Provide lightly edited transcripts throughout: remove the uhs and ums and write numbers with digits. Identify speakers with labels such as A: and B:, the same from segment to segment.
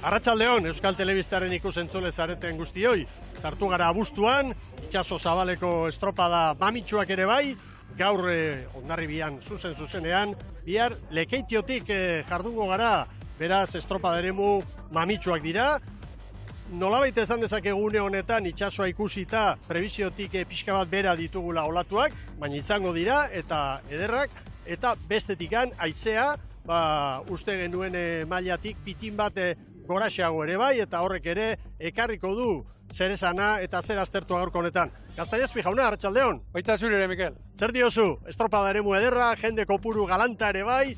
A: Arratsaldeon, Euskal Telebistaren ikusentzule zareten guztioi. Sartu gara abuztuan, itsaso zabaleko estropada mamitsuak ere bai, gaur Hondarribian zuzenean, bihar Lekeitiotik jardungo gara, beraz estropada eremu mamitsuak dira. Nolabait esan dezakegune honetan itsasoa ikusita prebiziotik pixka bat bera ditugula olatuak, baina izango dira eta ederrak, eta bestetikan haizea, uste genuen mailatik pitin bat goraxeago ere bai, eta horrek ere ekarriko du zer esana eta zer aztertua gaurko honetan. Gaztaiazpi jauna, arratsaldeon.
B: Baita zure ere, Mikel.
A: Zer diozu, estropada eremu ederra, jende kopuru galanta ere bai,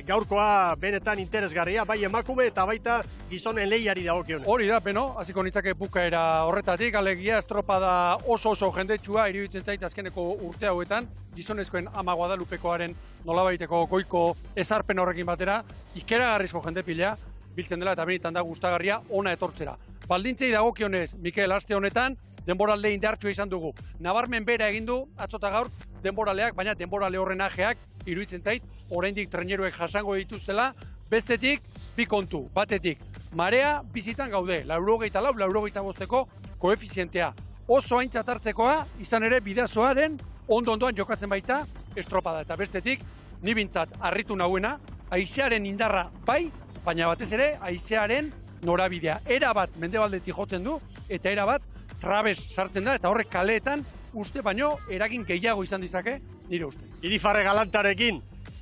A: gaurkoa benetan interesgarria, bai emakume eta baita gizonen lehiari dagokion.
B: Hori da, peno, hasiko nitzake bukaera horretatik, alegia estropada oso jendetsua iruditzen zait azkeneko urte hauetan, gizonezkoen Ama Guadalupekoaren nolabaiteko goiko ezarpen horrekin batera, ikeragarrizko jende pila, biltzen dela eta benetan da gustagarria ona etortzera. Baldintzei dagokionez, Mikel, aste honetan, denboralde indartsua izan dugu. Nabarmen bera egin du, atzota gaur, denboraleak, baina denborale horren ajeak, iruditzen zait, oraindik treneruek jasango dituztela, bestetik, bi kontu, batetik, marea bizitan gaude, 84-85 koefizientea. Oso aintzat hartzekoa, izan ere bidazoaren ondoan jokatzen baita estropada. Eta bestetik, ni bintzat harritu nauena, haizearen indarra bai, baina batez ere, haizearen norabidea. Era bat mendebaldetik jotzen du, eta era bat trabes sartzen da, eta horrek kaleetan uste baino eragin gehiago izan dizake, nire ustez.
A: Irifarre galantarekin,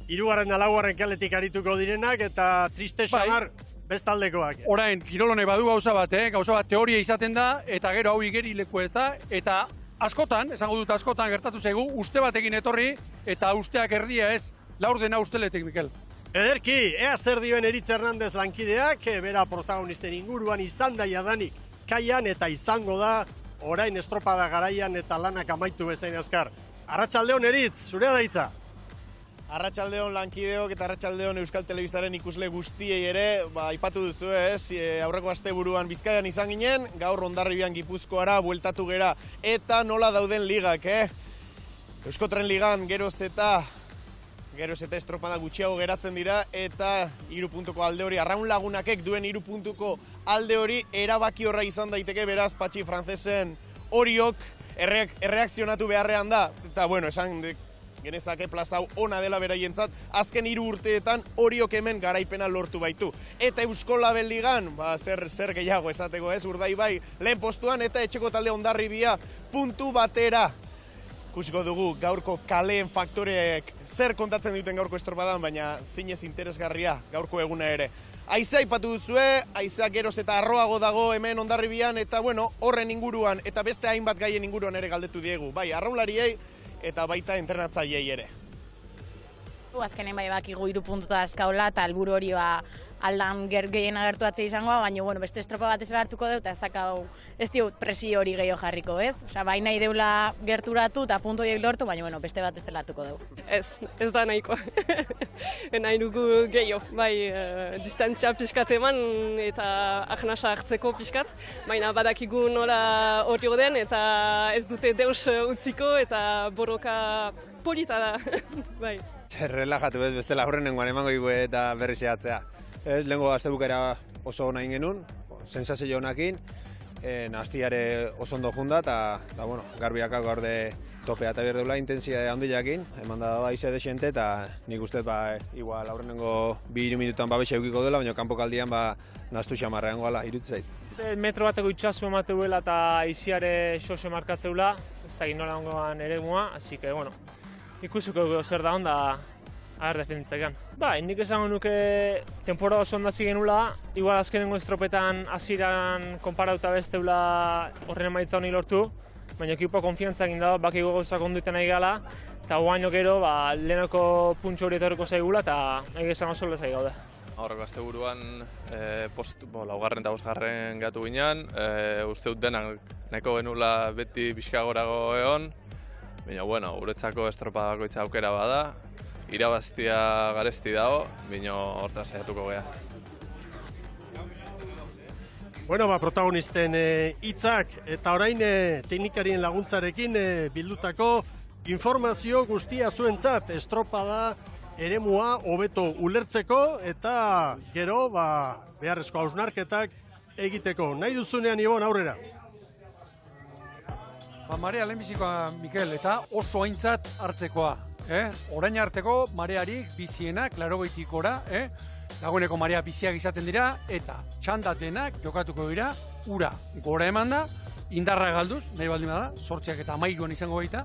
A: 3. eta 4. kaletik arituko direnak, eta triste xamar bestaldekoak.
B: Orain, kirolone badu gauza bat teoria izaten da, eta gero hau igerileku ez da, eta askotan, esango dut askotan gertatu zaigu, uste batekin etorri, eta usteak erdia ez, laurdena usteletik, Mikel.
A: Ederki, ea zer dioen Eritz Hernandez lankideak, bera protagonisten inguruan izan da jadanik kaian eta izango da orain estropada garaian eta lanak amaitu bezain azkar. Arratsaldeon Eritz, zurea da hitza.
C: Arratsaldeon lankideok eta arratsaldeon Euskal Telebistaren ikusle guztiei ere, aipatu duzu ez, aurreko asteburuan Bizkaian izan ginen, gaur Hondarribian Gipuzkoara bueltatu gera, eta nola dauden ligak, Euskotren ligan geroz eta estropada gutxiago geratzen dira, eta 3 puntuko alde hori, Arraun Lagunakek duen 3 puntuko alde hori erabaki horra izan daiteke, beraz Patxi Francesen horiok erreakzionatu beharrean da, eta bueno, esan genezake plazau ona dela beraientzat, azken 3 urteetan horiok hemen garaipena lortu baitu. Eta Eusko Label Ligan, zer gehiago esateko ez, Urdaibai lehen postuan, eta etxeko talde Hondarribia puntu batera. Ikusiko dugu gaurko kaleen faktoreek zer kontatzen duten gaurko estropadan, baina zinez interesgarria gaurko eguna ere. Haizea aipatu duzue, haizea geroz eta arroago dago hemen Hondarribian, eta bueno, horren inguruan eta beste hainbat gaien inguruan ere galdetu diegu. Bai, arraunlariei eta baita entrenatzaileei ere.
D: Azkenen bai bakigu 3 puntuta azkaula eta helburu hori aldan gehien agertu atzea izango, baina bueno, beste estropa bat ez behartuko dut, eta ez diut presio hori gehiago jarriko, ez? Osea, bai nahi deula gerturatu eta puntu horiek lortu, baina bueno, beste bat ez delatuko dugu.
E: Ez da nahikoa. Nahi dugu gehiago, bai distantzia pixkat eman eta ahnasa hartzeko pixkat, baina badakigu nola hori den eta ez dute deus utziko eta borroka polita da, bai.
F: Relajatu bez, bestela aurrenengoan emango igu eta berri zehatzea. Lehenko astebukera oso nahi genuen, sensazio honakin, nastiare oso ondo junda, eta bueno, garbiak gaur de topea eta berdeula intensia handiakin, eman da haize desente, eta nik uste igual aurrenengo 2 minutuan babese eukiko dela, baina kanpokaldian nastu xamarrean goala, iruditzen zait.
G: Metro bateko itxasu emateuela eta aiziare xoso markatzeula, ez da ginola ongoan ere mua, así que bueno, ikusiko zer da onda agar defenditzakean. Nik esango nuke temporada oso ondazi genula, igual azkenengo estropetan hasieran konparatuta besteula horren emaitza honi lortu, baina ekipoa konfiantzak inda, bakigo gauzak onduiten nahi gala, eta guaino gero lehenoko puntxo hori etorriko zaigula, eta nahi esan oso lezai gaude.
H: Aurreko asteburuan laugarren eta bosgarren gatu ginen, uste dut denak nahiko genula beti pixkagorago egon, baina bueno, guretzako estropada bakoitza aukera bada, irabaztia garesti dago, baina hortaz saiatuko gea.
A: Bueno, protagonisten hitzak eta orain teknikarien laguntzarekin bildutako informazio guztia zuentzat, estropada eremua hobeto ulertzeko eta gero beharrezko hausnarketak egiteko. Nahi duzunean Ibon aurrera.
B: Marea lehenbizikoa, Mikel, eta oso aintzat hartzekoa. Orain arteko marearik bizienak, 80-tikora, dagoeneko marea biziak izaten dira, eta txandatenak jokatuko dira, ura gora eman da, indarra galduz, nahi baldin bada, 8 eta 13 izango baita,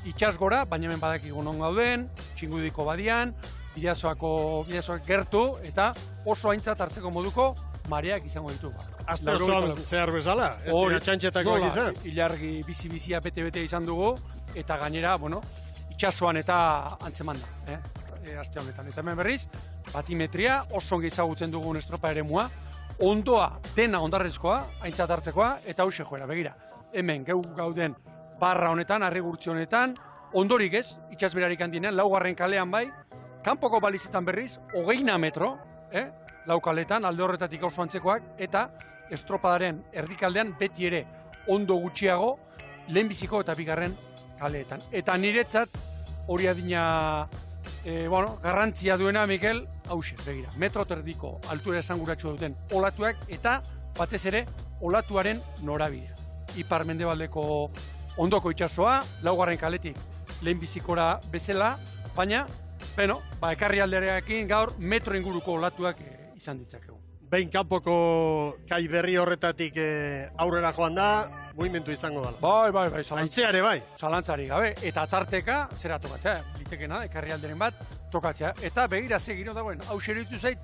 B: itxas gora, baina hemen badakigu non gauden, Txingudiko badian, bidazoak gertu, eta oso aintzat hartzeko moduko mareak izango ditugu.
A: Azte osoan zehar bezala, ez dira txantxetakoak izan.
B: Ilargi bizi-bizia bete-bete izan dugu, eta gainera, itxasoan eta antzeman da, aste honetan. Eta hemen berriz, batimetria oso ongi ezagutzen dugun estropa eremua, ondoa dena ondarrezkoa, aintzat hartzekoa, eta hauxe joera, begira. Hemen gauden barra honetan, arrigurtzi honetan, ondorik ez, itxasberarik handienean, 4. kalean bai, kanpoko balizetan berriz, 20 metro, lau kaletan, alde horretatik oso antzekoak, eta estropadaren erdikaldean beti ere ondo gutxiago, lehenbiziko eta bigarren kaleetan. Eta niretzat hori adina garrantzia duena, Mikel, hauxe, begira, metro terdiko altura esanguratsu duten olatuak eta batez ere olatuaren norabidea. Ipar mendebaldeko ondoko itsasoa, 4. kaletik lehenbizikora bezala, baina, ekarri aldereakin gaur metro inguruko olatuak izan ditzakegu.
A: Behin kanpoko kai berri horretatik aurrera joan da, mugimendu izango dela.
B: Bai,
A: Aintzeare bai.
B: Zalantzari gabe, eta tarteka, zera tokatzea, litekena, ekarri alderen bat, tokatzea. Eta begira zegiro dagoen, hau iruditu zait,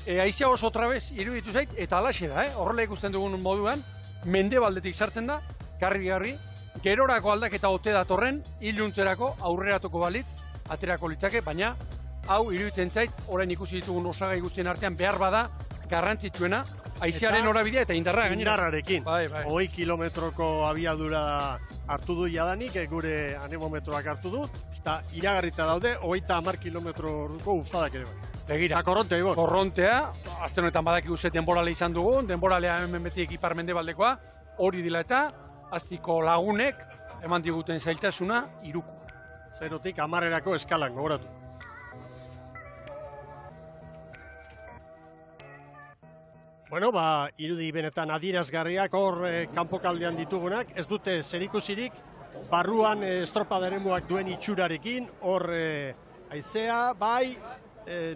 B: aizia oso trabez iruditu zait, eta alaxe da, horrela ikusten dugun moduan, mendebaldetik sartzen da, garri-garri, gerorako aldaketa ote datorren, iluntzerako aurreratuko balitz, aterako litzake, baina hau iruditzen zait, orain ikusi ditugun osagai guztien artean behar bada, garrantzitsuena, aizearen norabidea eta indarra gainera.
A: Indarrarekin. 20 kilometroko abiadura hartu du jadanik, gure anemometroak hartu du, eta iragarrita daude, 30 kilometroko ufadak ere bai.
B: Begira.
A: Eta korrontea, Ibon.
B: Korrontea, azte honetan badakigu ze denborale izan dugun, denboralea hemen betiek ipar mendebaldekoa, hori dila eta, aztiko lagunek, eman diguten zailtasuna, 3.
A: 0-tik 10 eskalan, gogoratu. Bueno, irudi benetan adierazgarriak hor kanpokaldean ditugunak, ez dute zerikusirik, barruan estropada eremuak duen itxurarekin, hor haizea, bai,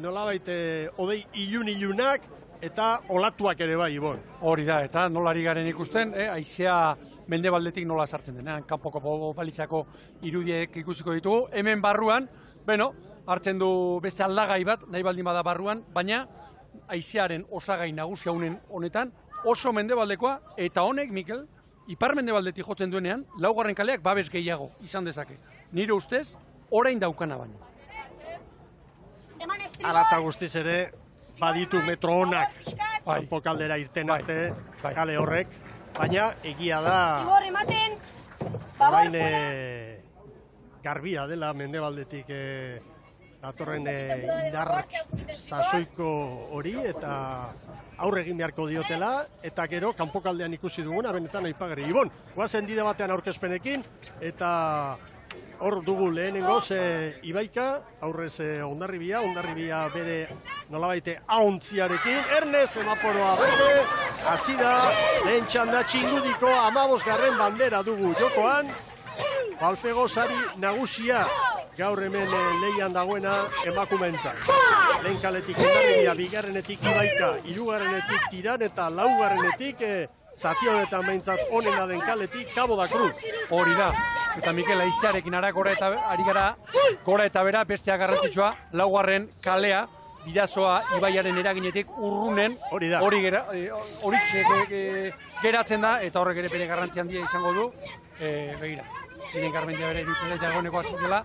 A: nolabait odei ilunak eta olatuak ere bai, Ibon.
B: Hori da, eta nolari garen ikusten, haizea mendebaldetik nola sartzen denean, kanpoko balitzako irudiek ikusiko ditugu. Hemen barruan, hartzen du beste aldagai bat, nahi baldin bada barruan, baina haizearen osagai nagusia honetan oso mendebaldekoa, eta honek, Mikel, ipar mendebaldetik jotzen duenean, 4. kaleak babes gehiago izan dezake. Nire ustez, orain daukana baino.
A: Hala eta guztiz ere, baditu metro honak, kanpokaldera irten arte, kale horrek, baina egia da, orain garbia dela mendebaldetik datorren indar sasoiko hori, eta aurre egin beharko diotela, eta gero kanpokaldean ikusi duguna, benetan aipagarri. Ibon, guazen dide batean aurkezpenekin, eta hor dugu lehenengoz Ibaika, aurrez Hondarribia bere nolabaite ahontziarekin, Ernest semaforoa bere, hasi da, lehen txanda Txingudiko 15. bandera dugu jokoan, Alfego sari nagusia, gaur hemen lehian dagoena emakumeentzat. Lehen kaletik Hondarribia, bigarrenetik Ibaika, 3. Tiran eta 4. Zati honetan behintzat onena den kaletik Cabo da Cruz.
B: Hori da, eta Mikel aizearekin ari gara gora eta bera bestea garrantzitsua, 4. kalea, bidazoa ibaiaren eraginetik urrunen hori geratzen da, eta horrek ere bere garrantzi handia izango du, begira. Ziren Garmendia bere irutzen eta egoneko azutela,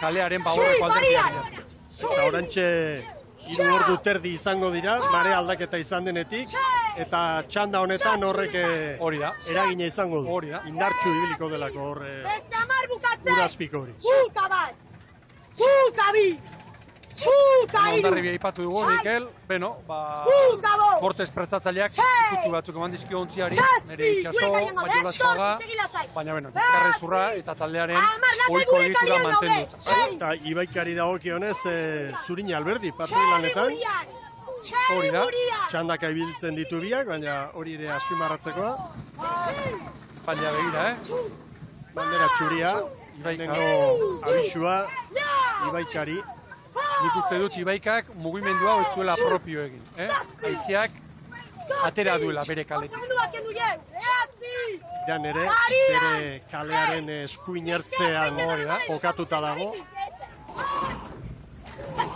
B: kalearen horreko alderdia geratzen.
A: Eta orantxe 3 ordu terdi izango dira, mare aldaketa izan denetik, eta txanda honetan horrek eragina izango du. Indartxu ibiliko delako horre urazpiko hori.
B: Hondarribia ipatu dugu, Mikel, beno, Kortez prestatzaileak ikutu batzuk eman dizkio ontziari, nire itxaso, Maio Laskaga, baina beno, bizkarre zurra eta taldearen ohiko egitura mantendu.
A: Eta Ibaikari dagokionez Zurina Alberdi patruilanetan.
B: Hori da.
A: Txandaka ibiltzen ditu biak, baina hori ere azpimarratzekoa.
B: Baina begira,
A: Bandera txuria, lehenengo abisua, Ibaikari.
B: Nik uste dut Ibaikak mugimendua ez duela propio egin. Haizeak atera duela bere kaletik.
A: Iran ere, bere kalearen eskuinertzean jokatuta dago.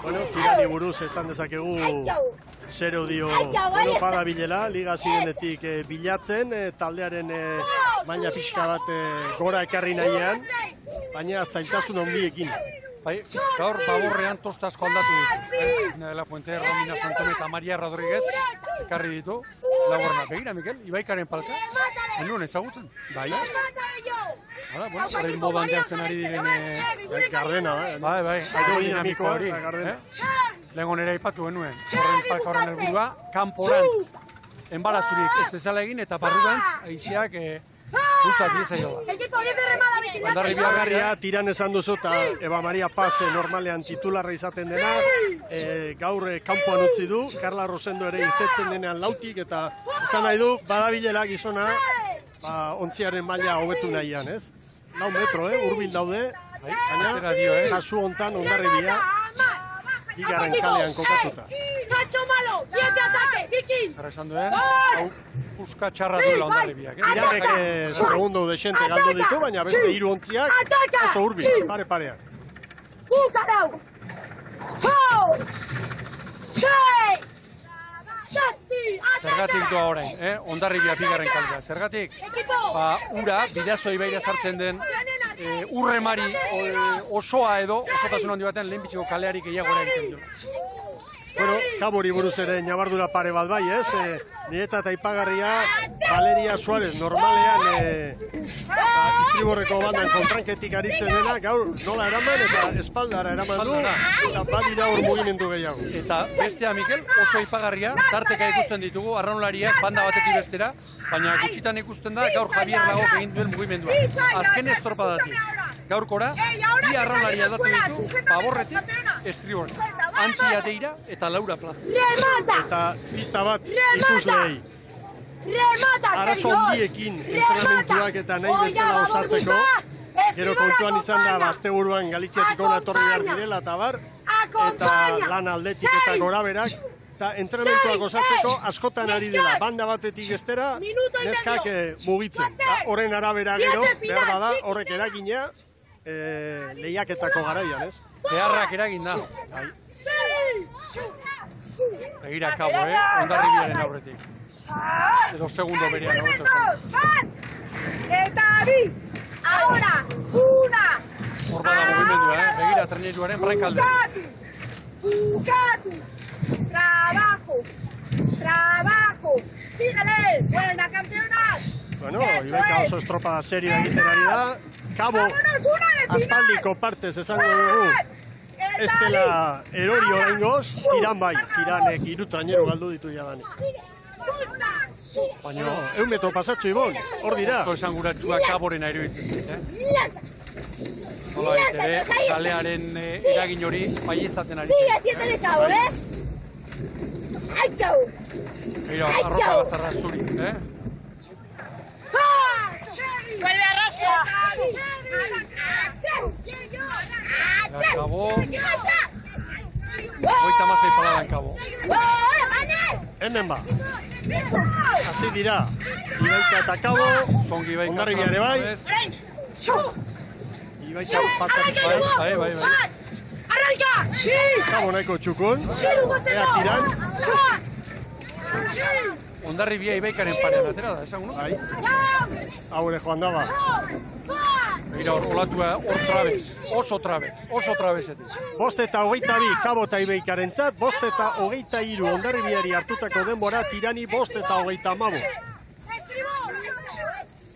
A: Bueno, tirani buruz esan dezakegu zero dio badabilela, liga zirenetik bilatzen, taldearen maila pixka bat gora ekarri nahian, baina zailtasun handiekin.
B: Bai, gaur baborrean tosta asko aldatu ditu. De la Fuente, Romina Santome eta Maria Rodríguez ekarri ditu. Laguarnak begira, Mikel, Ibaikaren palka. Enuen ezagutzen.
A: Bai.
B: Hala, bueno, horrein modan jartzen ari diren...
A: Gardena,
B: bai, aerodinamikoa hori. Lehenko nera ipatu genuen. Horren palka horren helburua, kanporantz. Enbarazurik ez dezala egin eta barrurantz haizeak bultzak diezaioa.
A: Hondarribia tiran esan duzu eta Eba Maria Paz normalean titularra izaten dena, gaur kanpoan utzi du, Carla Rosendo ere irtetzen denean lautik eta esan nahi du, badabilela gizona ontziaren maila hobetu nahian, ez? 4 metro, hurbil daude, baina kasu hontan Hondarribia bigarren kalean kokatuta.
B: Zer esan duen, hau puska txarra duela Hondarribiak.
A: Iranek segundo desente galdu ditu, baina beste 3 ontziak oso hurbil, pare-parean.
B: Zergatik doa orain, Hondarribia bigarren kaldea. Zergatik, ura, bidazo ibaira sartzen den urremari osoa edo, osotasun handi batean lehenbiziko kalearik gehiagora egiten du.
A: Bueno, Kabori buruz ere nabardura pare bat bai, ez? Niretzat aipagarria Valeria Suárez normalean Istriborreko bandan kontranketik aritzen dena, gaur nola eraman eta espaldara eraman du, eta badira hor mugimendu gehiago.
B: Eta bestea, Mikel, oso aipagarria, tarteka ikusten ditugu, arraunlariak banda batetik bestera, baina gutxitan ikusten da gaur Javier Lagok egin duen mugimendua. Azken estropadatik. Gaurkora, bi arraunlari aldatu ditu, Baborretik, Estriborretik. Antzi Adeira eta Laura Plaza.
A: Eta pista bat ikusleei. Arazo handiekin entrenamentuak eta nahi bezala osatzeko, gero kontuan izan da asteburuan Galiziatik hona etorri behar direla eta bar, eta lan aldetik eta goraberak, eta entrenamentuak osatzeko askotan ari dela, banda batetik estera, neskak mugitzen. Horren arabera gero, behar bada, horrek eragina, lehiaketako garaian, ez?
B: Beharrak eragin da. Begira Kabo, Hondarribiaren aurretik. Edo segundo berean aurretik.
I: Eta bi, ahora, una.
B: Hor bada mugimendua, begira treneruaren brankalde.
I: Bukatu, trabajo, síguele, buena campeonato.
A: Bueno, Ibaika oso estropada serio egiten ari da. Kabo, aspaldiko partez esango dugu. Ez dela erori oraingoz, tiran bai, tiranek 3 traineru galdu ditu jadanik.
B: Baina,
A: 100 metro pasatxo ibon, hor dira.
B: oso esanguratua Kaborena iruditzen zait, Nola ere, kalearen eragin hori bai izaten ari zen. Eiro, arropa bazarra zuri,
I: Vuelve a Rosa.
B: Kabo, 36 paladan Kabo.
A: Hemen ba. Hasi dira, Ibaika eta Kabo,
B: Zongi Ibaika.
A: Hondarribia ere bai. Ibaika patsa pixkat.
B: Bai.
I: Arranca.
A: Kabo nahiko txukun, ea tiran.
B: Hondarribia Ibaikaren parean atera da, esan, no?
A: Bai, hau ere joan daba.
B: Mira, olatua hor trabez, oso trabezetik.
A: 5:22 Kabo eta Ibaikaren tzat, 5:23 Hondarribiari hartutako denbora, tirani 5:35.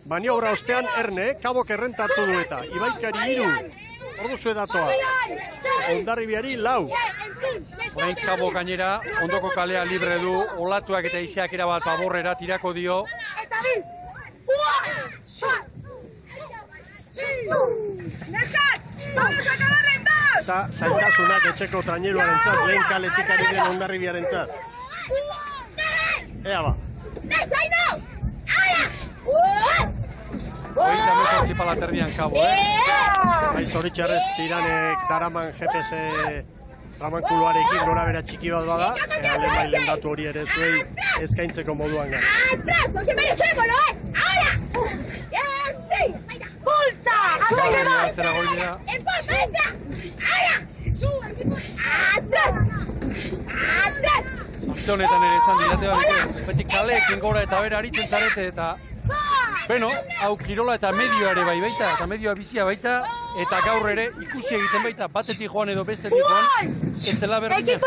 A: Maniobra ostean Erne, Kabok errentartu du eta Ibaikari 3, ordu zuedatoa. Hondarribiari 4.
B: Orain Kabo gainera, ondoko kalea libre du, olatuak eta izeak erabat aborrera tirako dio.
I: Eta bi! Neskat! Vamos a acabar en dos!
A: Eta zaintasunak etxeko traineruarentzat, lehen kaletik ari den Hondarribiarentzat. Ea ba.
I: Desaino!
B: Hogeita hemezortzi palaterdian Kabo,
A: Bai, zoritxarrez tiranek daraman GPS tramankuluarekin gora bera txiki bat bada, lehen bailen datu hori ere zuei eskaintzeko moduan gara.
I: ¡Atrás! ¡No se merecémoslo, ¡Ahora! ¡Yes, sí! ¡Pulsa! ¡Ataque más!
B: Atzera goi dira.
I: ¡Empalma, entra! ¡Ahora! ¡Atrás! ¡Atrás!
B: Aste honetan ere esan didate beti kaleekin gora eta bera aritzen zarete eta... Beno, hau kirola eta medioa ere bai baita, eta medioa bizia baita, eta gaur ere ikusi egiten baita, batetik joan edo bestetik joan, ez dela berdina.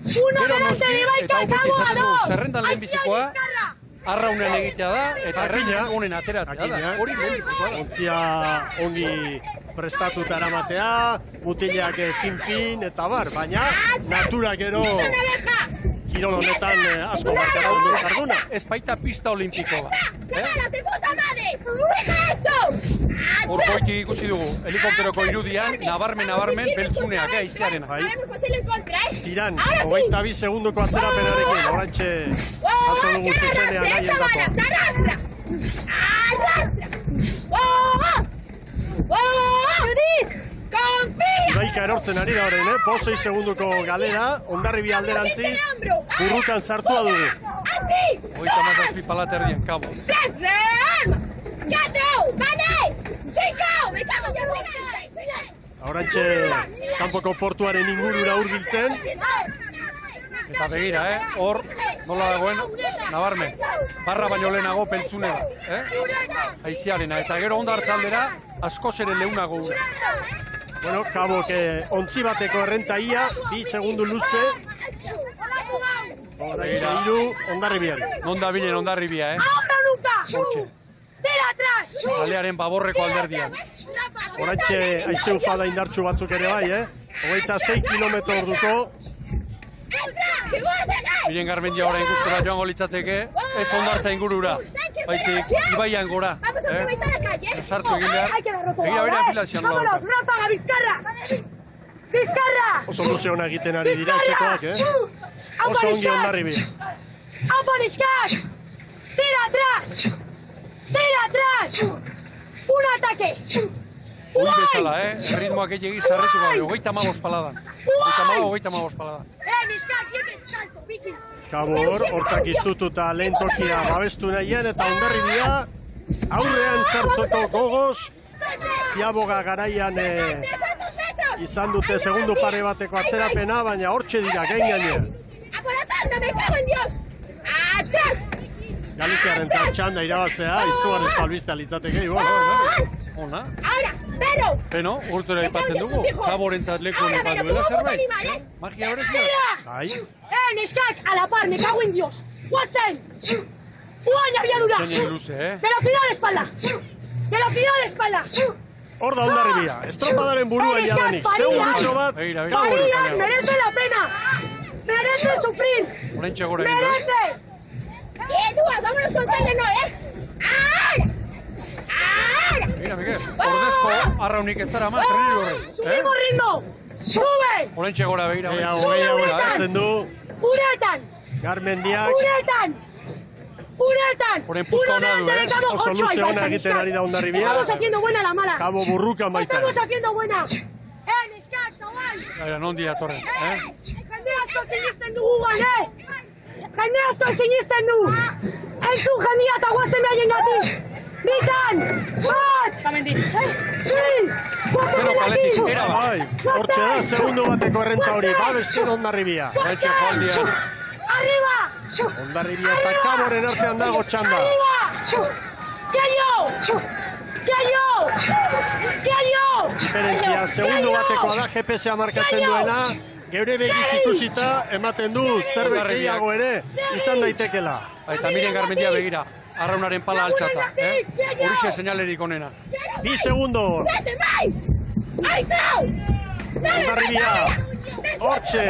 B: Gero noski, eta hau beti izaten dugu, zerrendan lehenbizikoa, arraunean egitea da, eta erreina honen ateratzea da, hori lehenbizikoa da.
A: Ontzia ongi prestatuta eramatea, mutilak fin, eta bar, baina natura gero kirol honetan asko markatu duen jarduna.
B: Ez baita pista olimpiko bat.
I: ¡Chavalas de puta madre! ¡Deja esto!
B: Hor goitik ikusi dugu, helikopteroko irudian, nabarmen, beltzuneak, aizearen.
I: Sabemos hacerlo en contra,
A: Tiran, 22 segundoko atzerapenarekin, orantxe jaso dugu zuzenean nahi endakoa.
I: ¡Arrastra! ¡Arrastra! ¡Judith! ¡Confía!
A: Ibaika erortzen ari da horren, 6 segundoko galera, Hondarribia alderantziz, burrukan sartua dugu.
B: Hogeita hamazazpi palaterdian Kabo.
I: 3, ¡Real! 4, ¡Vale! 5, ¡me cago en Dios!
A: Orantxe kanpoko portuaren ingurura hurbiltzen.
B: Eta begira, hor, nola dagoen, nabarmen, barra baino lehenago peltzune da, aiziarena, eta gero onda hartzaldera, askoz ere leunago ura.
A: Bueno, Kabok ontzi bateko errenta ia, 2 segundu luze. Orantxe iru, Hondarribiari.
B: Non da bilen Hondarribia,
I: ¡Ahora, Luca!
B: Hortxe.
I: ¡Tira atrás!
B: Kalearen baborreko alderdian.
A: Orantxe aize ufada indartsu batzuk ere bai, 26 kilometro orduko.
B: Bilen Garmendia orain guztura joango litzateke, ez hondartza ingurura, baitzik ibaian gora. Sartu egin behar, begira afilazioan nola daukat.
I: ¡Ráfaga, Vizcarra! ¡Vizcarra!
A: Oso luze hona egiten ari dira etxekoak, Oso ongi Hondarribia.
I: ¡Ampo Neskak! ¡Tira atrás! ¡Tira atrás! ¡Un ataque!
B: Ui bezala, ritmoak egiz zarretu gabe, 35 paladan. 35 paladan.
I: Neskak, diete salto, Viki!
A: Kabor, hortzak iztututa lehen tokia babestu nahian, eta Hondarribia aurrean sartuko gogoz, Ziaboga garaian izan dute segundu pare bateko atzerapena, baina hortxe dira, gain gainean.
I: ¡A por la tanda, me cago en Dios! ¡Atrás!
A: Galiziaren txanda irabaztea, izugarrez palbiztea litzateke,
B: Ona?
I: ¡Ahora! ¡Pero!
B: Beno, urtera aipatzen dugu, Kaborentzat leku honek baduela zerbait. Magia berezia?
A: Bai.
I: Neskak, a la par, me cago en Dios! ¡Guazen! ¡Uain abiadura!
B: Zeinen luze,
I: ¡Velocidad de espalda! ¡Velocidad de espalda!
A: Hor da Hondarribia, estropadaren buruan jadanik. Segundutxo bat, Kabor.
I: ¡Merece la pena! ¡Merece sufrir!
B: Horentxe gora egin da.
I: ¡Merece! ¡Duas, vámonos con todo, no, ¡Ahora! ¡Ahora!
B: Mira, Miguel, ordezko arraunik ez dara ma, trenero horren.
I: ¡Subimos ritmo! ¡Sube!
B: Horentxe gora begira.
A: Gehiago eskatzen du,
I: ¡Uretan!
A: Garmendiak,
I: ¡Uretan! ¡Uretan!
B: Horen puzka hona du,
A: oso luze hona egiten ari da Hondarribia.
I: Estamos haciendo buena la mala.
A: Kabo burrukan baita.
I: Estamos haciendo buena. Neskak, zabal!
B: Gaira, non diatorren,
I: Jende asko sinisten dugu guan, Jende asko sinisten du! Entzun jendia eta guazen behaien gatik! Bitan! Bat!
B: Zero kaletik, era ba.
A: Bai, hortxe da, segundu bateko errenta hori, babesten Hondarribia.
B: Horentxe joaldian.
I: Arriba!
A: Hondarribia eta Kaboren artean dago txanda.
I: Arriba! Gehiago!
A: Diferentzia, segundu batekoa da, GPS-a markatzen duena, geure begiz ikusita, ematen du zerbait gehiago ere, izan daitekela.
B: Eta miren Garmendia begira, arraunaren pala altxata, horixe seinalerik onena.
A: 2 segundo.
I: ¡Atrás!
A: Hondarribia, Hortxe,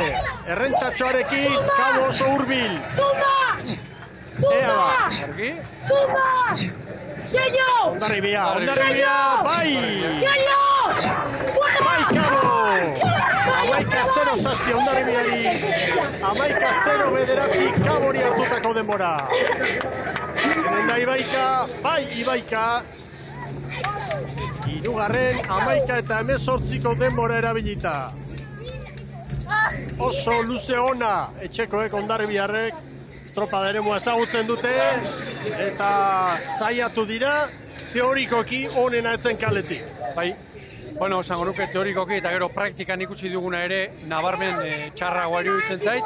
A: errentatxoarekin, kabo oso hurbil. Ea ba. Hondarribia, bai! Bai, kabo! 11-0 Hondarribiari, 11-0 bederatzi kabori hartutako denbora. Hemen da Ibaika, bai Ibaika. Hirugarren 11 eta 18ko denbora erabilita. Oso luze ona etxekoek Hondarribiarrek estropada eremua ezagutzen dute eta saiatu dira teorikoki onena etzen kaletik.
B: Bai, bueno, esango nuke teorikoki eta gero praktikan ikusi duguna ere nabarmen txarragoa iruditzen zait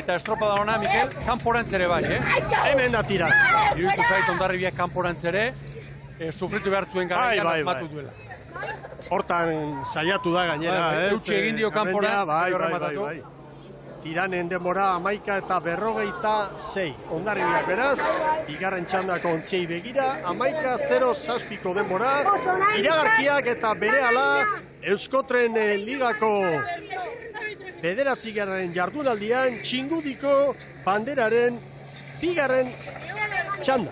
B: eta estropada ona, Mikel, kanporantz ere bai,
A: Hemen da tira.
B: Iruditu zait Hondarribiak kanporantz ere sufritu behar zuen garaian asmatu duela.
A: Hortan saiatu da gainera,
B: Eutxe egin dio kanporan,
A: bai. Tiranen denbora 11 eta 56. Hondarribiak beraz, bigarren txandako ontziei begira, 11-0 denbora, iragarkiak eta berehala Euskotren Ligako bederatzigarren jardunaldian Txingudiko banderaren bigarren txanda.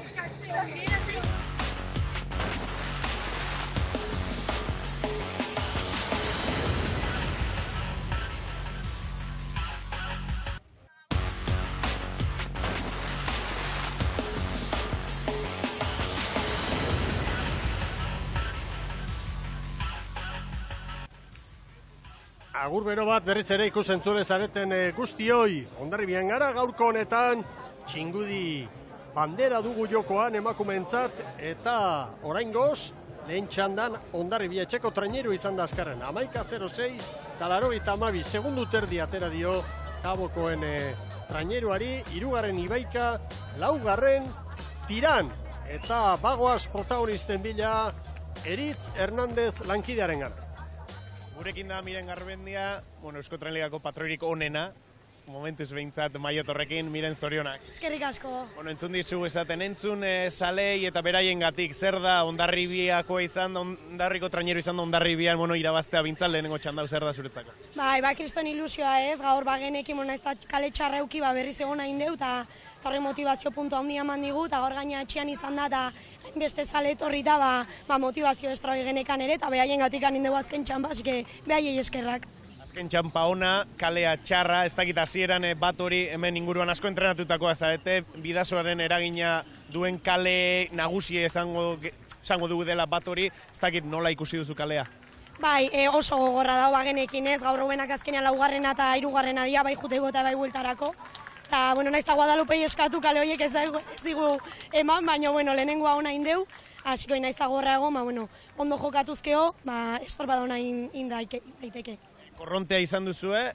A: Agur bero bat berriz ere ikusentzule zareten guztioi. Hondarribian gara gaurko honetan Txingudi bandera dugu jokoan emakumeentzat eta oraingoz lehen txandan Hondarribia etxeko traineru izan da azkarren. 11-06 eta 82 segundu terdi atera dio Kabokoen traineruari, hirugarren Ibaika, laugarren Tiran eta bagoaz protagonisten bila Eritz Hernandez lankidearen gara.
C: Gurekin da Miren Garbendia, Euskotren Ligako patroirik onena, momentuz behintzat Maiot horrekin, Miren zorionak.
I: Eskerrik asko.
C: Entzun dizu esaten, entzun zalei eta beraien gatik, zer da Hondarribiako izan, Hondarriko traineru izan da Hondarribian, bidabaztea bintzat lehenengo txandau zer da zuretzako?
I: Bai, kriston ilusioa ez, gaur bagenekin, ez da kale txarreuki berriz egon nahi deu, eta horre motivazio puntu handia eman digu, eta gaur gaina etxean izan da, eta beste zale etorri da, motivazio estroi genekan ere, eta behaien gatik anindegu azken txampa, asike behaiei eskerrak.
C: Azken txampa ona, kalea txarra, ez dakit hasieran bat hori hemen inguruan asko entrenatutakoa zarete, bidasoaren eragina duen kale nagusi esango dugu dela bat hori, ez dakit nola ikusi duzu kalea?
I: Bai, oso gogorra dago bagenekin ez, gaur hobenak azkenean laugarrena eta hirugarrena dira, bai juteko eta bai bueltarako. Eta, naiz eta Guadalupei eskatu kale horiek ez digu eman, baina, lehenengoa ona indeu, hasiko naiz eta gorrago, ondo jokatuzkeo, estorpada ona daiteke.
C: Korrontea izan duzue,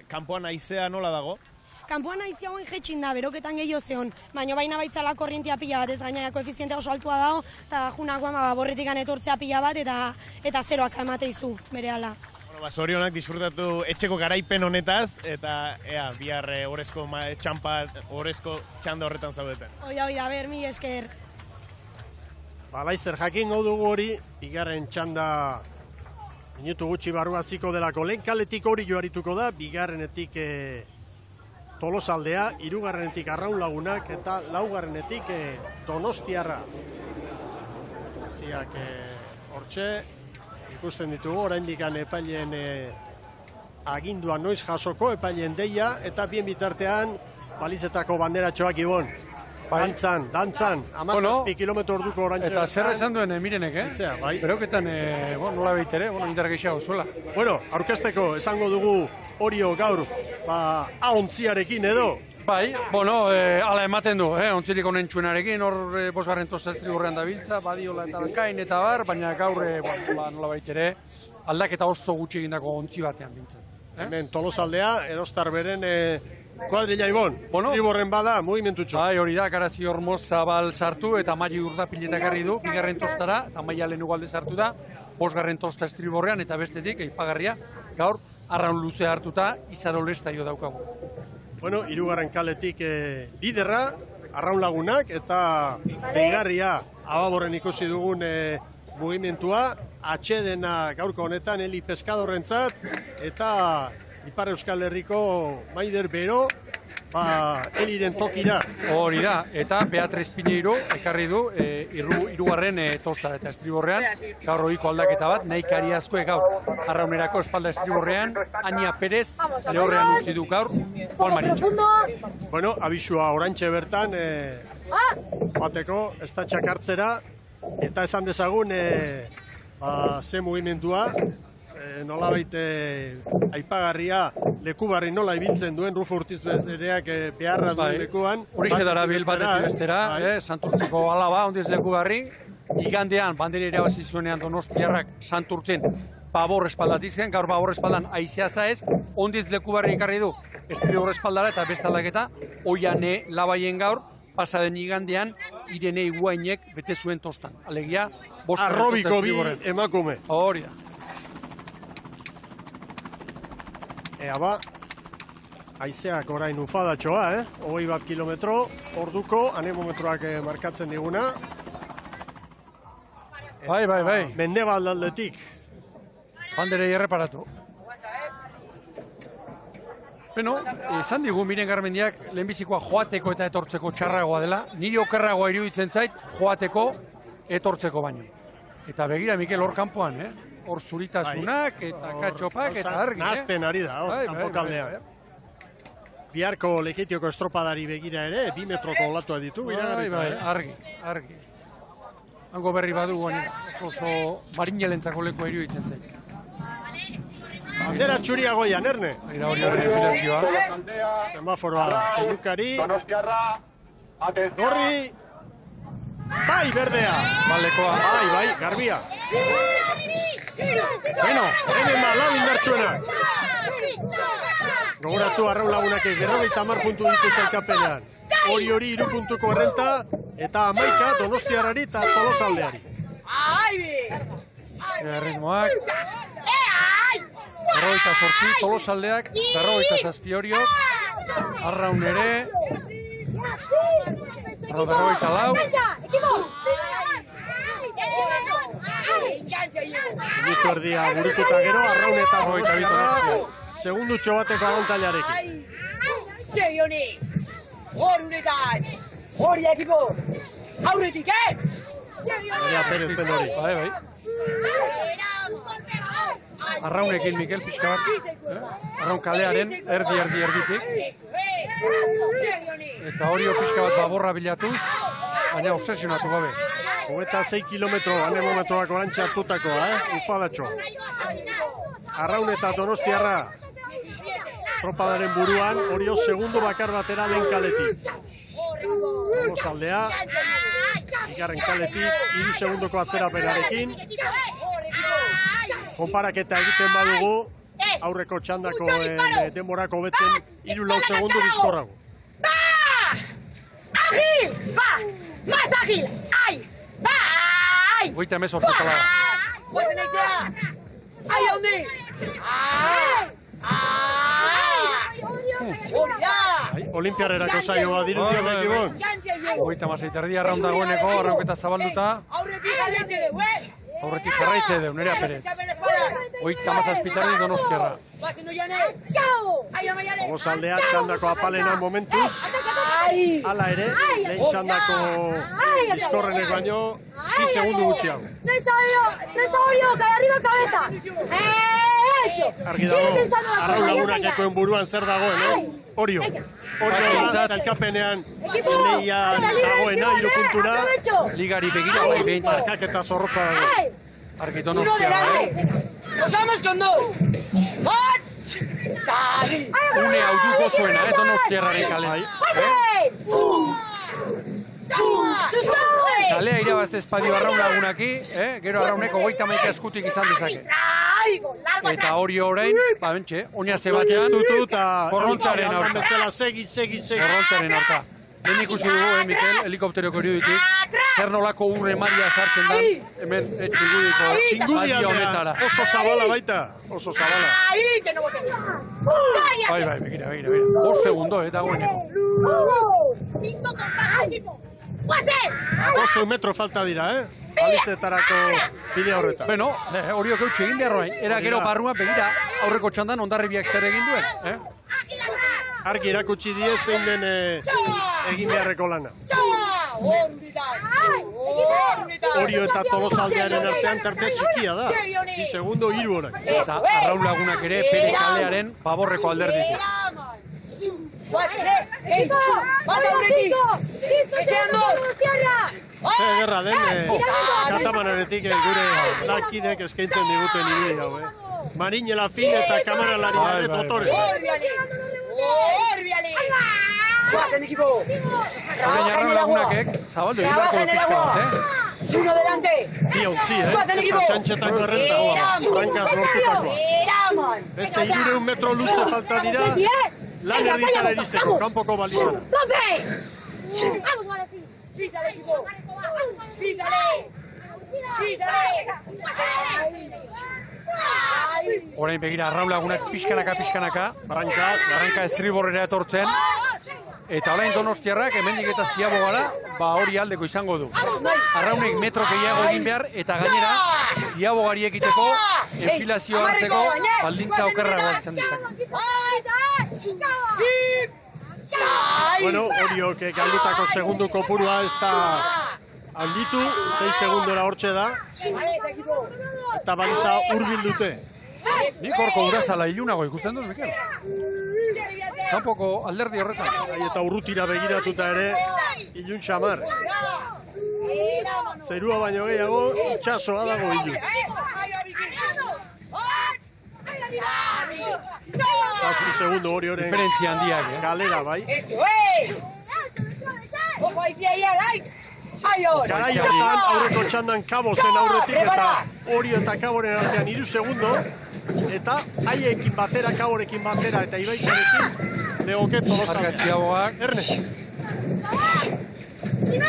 C: kanpoan haizea nola dago?
I: Kanpoan haizea hoen jetxin da, beroketan gehiago zeon, baina baina baitzala korrientia pila bat, ez gaina koefizientea oso altua dago, eta junakoa borretikan etortzea pila bat, eta zeroak emateizu, bere ala.
C: Zorionak disfrutatu etxeko garaipen honetaz, eta bihar orezko txanda horretan zaudeten.
I: Oida, ber, mi esker.
A: Laizzer jakin dugu hori, bigarren txanda minutu gutxi barru hasiko delako. Lehen kaletik hori joarituko da, bigarrenetik Tolosaldea, hirugarrenetik Arraun Lagunak eta laugarrenetik Donostiarra. Ziak hortxe, ikusten ditugu, oraindik epaileen agindua noiz jasoko, epaileen deia, eta bien bitartean balizetako banderatxoak ibon. Dantzan, 17 kilometro orduko orantxe.
B: Eta zer esan duen Mirenek,
A: bai.
B: Beroketan, nola behitere, indar gehiago zuela.
A: Aurkezteko esango dugu Orio gaur, ahontziarekin edo.
B: Bai, ala ematen du, ontzirik honen txuenarekin, hor bosgarren tostestri horrean dabiltza, badiola eta alkain eta bar, baina gaur, nola baitere, aldaketa oso gutxi egindako ontzi batean bintzen.
A: Hemen Tolosaldea, Erostar beren kuadrilla ibon, estriborren bada, movimentutxo.
B: Bai, hori da, Karazi Hormoz Zabal sartu eta Maili Urdapiletak harri du, bigarren tostara, eta Maia lehen ugalde sartu da, bosgarren tosta estriborrean, eta bestetik, eipagarria, gaur, Arraun luzea hartuta, Izarol estaio daukagu.
A: Hirugarren kaletik liderra, Arraun Lagunak, eta deigarria Ababorren ikusi dugun mugimentua, atxedena gaurko honetan, Eli Pescadorrentzat, eta Ipar Euskal Herriko Maider Bero, Eliren tokira.
B: Hori da, eta Beatriz Piñeiro ekarri du hirugarren tosta eta estriborrean, gaur ohiko aldaketa bat, Naikari Azkue gaur arraunerako espalda estriborrean, Ania Perez lehorrean utzi du gaur, Juan Maritxo.
A: Bueno, abisua orantxe bertan, bateko, ez da txakartzera, eta esan dezagun, ze mugimendua, nolabait aipagarria lekubarri nola ibiltzen duen Rufo Urtizbereak beharra duen lekuan.
B: Horixe dara bil batetik bestera, Santurtziko alaba, ondiz lekubarri. Igandean, bandera irabazi zuenean Donostiarrak Santurtzen babor espaldatik zen, gaur babor espaldan aizea zaez, ondiz lekubarri ekarri du estribor espaldara eta beste aldaketa, Oiane Labaien gaur, pasaden igandean, Irene Iguainek bete zuen tostan. Alegia,
A: Arrobiko bi emakume.
B: Hori da.
A: Ea ba, haizeak orain ufadatxoa, 21 kilometro, orduko, anemometroak markatzen diguna.
B: Bai.
A: Mendebaldaldetik.
B: Banderei erreparatu. Beno, esan digu Miren Garmendiak lehenbizikoa joateko eta etortzeko txarragoa dela, niri okerragoa iruditzen zait joateko etortzeko baino. Eta begira Mikel hor kanpoan, hor zuritasunak eta katxopak eta argi.
A: Nazten ari da, kanpokaldean. Biharko Leketioko estropadari begira ere, 2 metroko olatua ditu.
B: Bai, argi. Hango berri badu oso marinelentzako lekoa iruditzen zait.
A: Bandera txuria goian, Erne.
B: Gira hori defilazioa.
A: Semaforoa Elukari. Gorri. Bai, berdea.
B: Balekoa.
A: Bai, garbia. Bueno, hemen lau indartsuenak. Gogoratu arraun lagunak 50 puntu ditu zailkapenean. Hori 3 puntuko errenta eta 11 Donostiarrari eta Tolosaldeari.
B: Ritmoak. 48 Tolosaldeak, 47 Oriok, arraun ere. 44.
A: Minutu erdia burututa gero, arraun eta Donostiarra, segundutxo bateko abantallarekin.
J: Serioni, horunetan, hori ekipo, aurretik,
A: Maria Perez den hori.
B: Bai. Arraunekin Mikel pixka bat, arraun kalearen erditik. Eta hori pixka bat baborra bilatuz, baina obsesionatu gabe.
A: 26 kilometro, anemometroak orantxe hartutakoa, ufadatxoa. Arraun eta Donostiarra estropadaren buruan, hori segundo bakar batera lehen kaletik. Tolosaldea, bigarren kaletik, 3 segundoko atzerapenarekin. Konparaketa egiten badugu, aurreko txandako denborako betzen 3-4 segundu bizkorrago.
J: Agil! Más agil! Ai! Bai!
B: Goita emez hortetala.
J: Goiten aitea! Ai, haundi!
A: Olimpiarerako saioa dirudia bekibon.
B: Goita mazeita erdi arraun dagoeneko, arrauketa zabalduta. Aurretik jarraitze edo, Nerea Perez. Goita mazazpitarri Donostiarra.
A: Tolosaldea txandako apalena momentuz. Hala ere, lehen txandako bizkorrenek baino, 2 segundu gutxiago.
J: Tresagorio, kai arriba cabeza!
A: Argi dago, arraun lagunak ekoen buruan zer dagoen, ez? Orio da, zailkapenean lehian dagoena, 3 puntura.
B: Ligari begira, bai behintzat.
A: Markak eta zorrotza dago.
B: Argi Donostiarra,
J: Nos vamos con 2.
B: Une hauduko zuena, Donostiarraren kale. Kalea irabazte espadio arraun lagunaki, gero arrauneko 31 eskutik izan dezake. Eta hori orain, bentxe, onia zebatean, korrontzaren aurka.
A: Segi.
B: Korrontzaren aurka. Lehen ikusi dugu, Mikel, helikopteroko iruditik, zer nolako urre maria sartzen da, hemen txingudiko honetara.
A: Oso zabala baita, oso zabala.
B: Bai, begira. 5 segundo, eta goeneko.
A: 5 metro falta dira, Balizetarako bide horretan.
B: Bueno, horiok eutxe egin behar orain. Era gero barrua, begira, aurreko txandan Hondarribiak zer egin duen.
A: Argi erakutsi diet zein den egin beharreko lana. Orio eta Tolosaldearen artean tarte txikia da. 2 segundo 3 orain.
B: Eta Arraun Lagunak ere bere kalearen paborreko alderditik.
A: Zer gerra den, katamaranetik gure lakidek eskaintzen diguten ibili hau, Marinela fin eta kamaralari gabe motore.
B: Orain Arraun Lagunakek zabaldu egin beharko du pixka bat,
J: Uno delante.
A: Bi ontzi, Eta Sánchetako errentagoa, frankaz lortutakoa. Beste 300 metro luze falta dira, lan erditara eristeko, kanpoko balizara.
J: Vamos, García. Písale, equipo. Písale.
B: Orain begira Arraun Lagunak pixkanaka, Barranka estriborrera etortzen, eta orain Donostiarrak hemendik eta Ziabogara, hori aldeko izango du. Arraunek metro gehiago egin behar, eta gainera Ziabogari ekiteko enfilazioa hartzeko baldintza okerragoa izan ditzak.
A: Bueno, Oriok galdutako segundu kopurua ez da handitu, 6 segundora hortxe da, eta baliza hurbil dute.
B: Nik horko Urazala ilunago ikusten dut, Mikel? Kanpoko alderdi horretan.
A: Eta urrutira begiratuta ere, ilun xamar. Zerua baino gehiago, itxasoa dago ilun. Zazpi segundo Orioren
B: diferentzia handiak,
A: galera, bai. Garaiotan aurreko txandan Kabozen aurretik eta Orio eta Kaboren artean 3 segundo, eta haiekin batera, Kaborekin batera eta Ibaikarekin legoke Tolosaldeak.
B: Ziabogak.
A: Erne.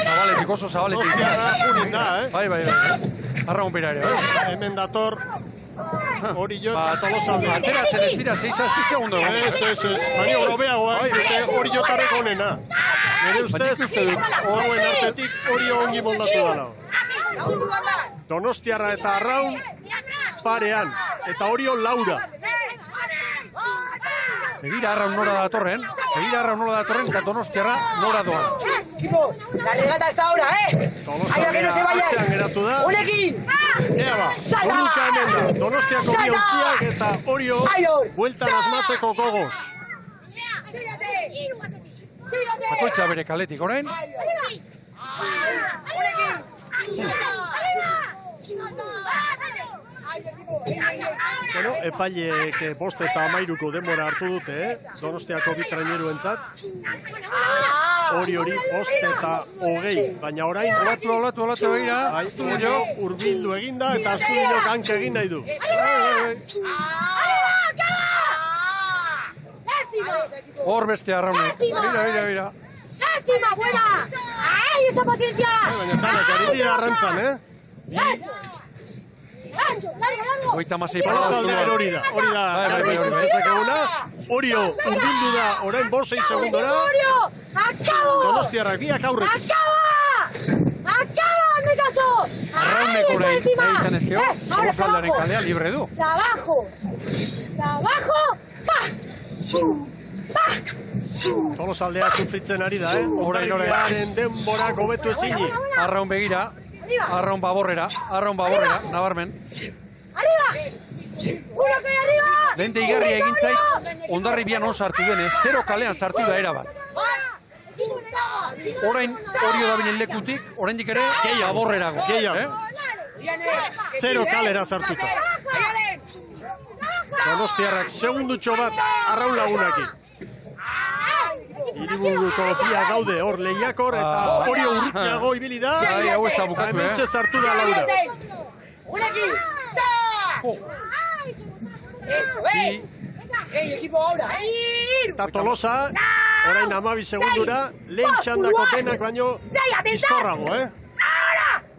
B: Zabaletik, oso zabaletik.
A: Unin da,
B: Bai. Arraun bera ere,
A: Hemen dator Orio eta Tolosaldeak.
B: Ateratzen ez dira 6-6 segundo.
A: Ez. Maniobra hobeagoa, Orio tarek onena. Nire ustez, horren artetik Orio ongi moldatu dala. Donostiarra eta Arraun parean, eta Orio laura.
B: Begira Arraun nora datorren, eta Donostiarra nora doan.
J: Equipo, la regata está ahora,
A: Tolosaldea atzean geratu da. Ea ba, gorruka hemen da. Donostiako bi ontziak eta Orio bueltan asmatzeko gogoz.
B: Bakoitza bere kaletik orain.
A: Bueno, epaileek 5 eta 13 denbora hartu dute, Donostiako bi traineruentzat. Hori 5 eta 20, baina orain...
B: Olatu begira.
A: Orio hurbildu eginda eta Astudillo hanka egin nahi du.
B: Hor beste Arraunek. Begira.
J: ¡Décima, buena! ¡Ay, esa potencia!
A: Baina tanak ari dira arrantzan,
J: ¡Eso! ¡Largo!
B: Goita masei
A: Tolosaldean hori da. Orio hurbildu da orain 5-6 segundora.
J: ¡Acabo!
A: Donostiarrak biak aurretik.
J: ¡Acaba, hazme caso!
B: Arraunek orain izan ezkeo, Tolosaldearen kalea libre du.
J: ¡Trabajo! ¡Pa!
A: Tolosaldea sufritzen ari da, Hondarribiaren denbora gobetu ezini.
B: Arraun begira, Arraun baborrera, nabarmen.
J: ¡Arriba! ¡Uno que hay arriba!
B: Lehen igarria egin zait, Hondarribian on sartu denez, 0 kalean sartu da erabat. Orain Orio dabilen lekutik, oraindik ere baborrerago.
A: 0 kalera sartuta. Donostiarrak segundutxo bat Arraun Lagunakin. Hiriburuko biak gaude hor lehiakor eta Orio urrutiago ibili da.
B: Hau ez da bukatu,
A: Hementxe sartu da Laura. Eta Tolosa, orain 12 segundura, lehen txandako denak baino bizkorrago,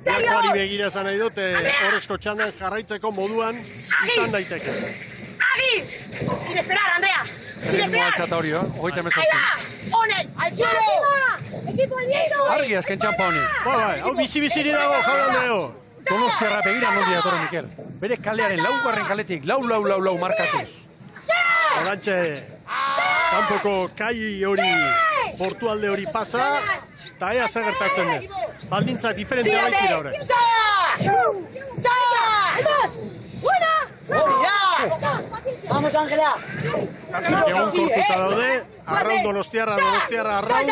A: Biakoari begira esan nahi dute, horrezko txandan jarraitzeko moduan izan daiteke.
J: ¡Sin esperar, Andrea! ¡Sin esperar!
B: Orio, 38.
J: Honen, al suelo! Equipo al miedo!
B: Argi azken txampa honi.
A: Hau bizi-biziri dago, jaun-andreo.
B: Donostiarra begira non dira torre, Mikel. Bere kalearen laugarren kaletik, lau markatuz.
A: Orantxe, kanpoko kai hori, portualde hori pasa, eta ea zer gertatzen den. Baldintza diferentea baitira horre.
J: Vamos, Ángela.
A: Egon kortuta daude, arraun Donostiarra, arraun.